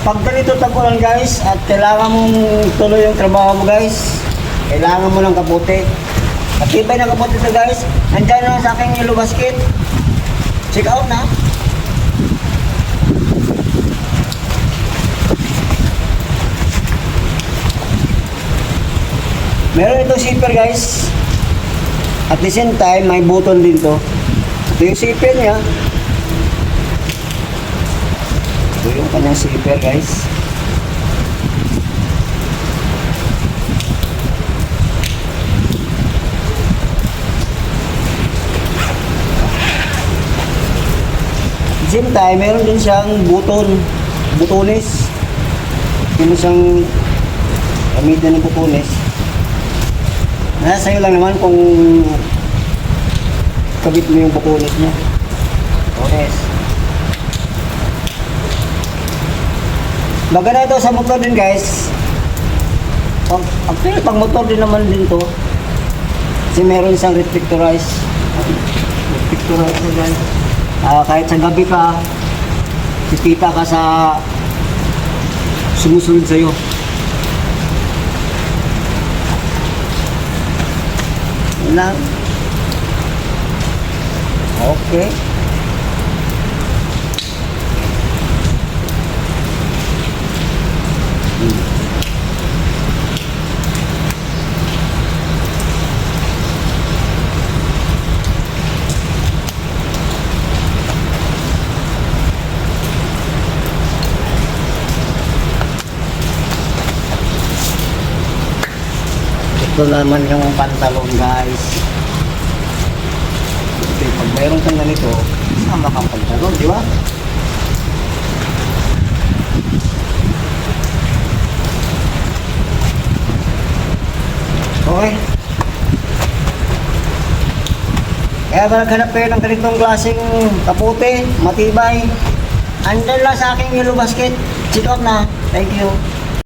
Pag ganito tag-ulan guys, at kailangan mong tuloy yung trabaho mo guys, kailangan mo ng kaputi. Matibay na kaputi ito guys. Andyan na sa aking yellow basket. Check out na. Meron itong zipper guys. At the same time, may button din to. Ito yung zipper niya. Ito yung kanyang zipper guys. At the same time, meron din siyang butones. Kung siyang gamitin ng butones. Nasa sa'yo lang naman kung kabit mo yung butones niya. Butones. Maganda ito sa motor din guys. Actually, pang motor din naman din to. Kasi meron isang reflectorize na guys. Kahit sa gabi ka, kikita ka sa sumusunod sa'yo. Yan lang. Okay. Ito naman yung pantalon guys. Ito, pag mayroon kang ganito, sama kang pantalon, di ba? Okay. Kaya naghanap kayo ng ganitong klaseng kaputi, matibay. Andyan lang sa aking yellow basket. Check out na. Thank you.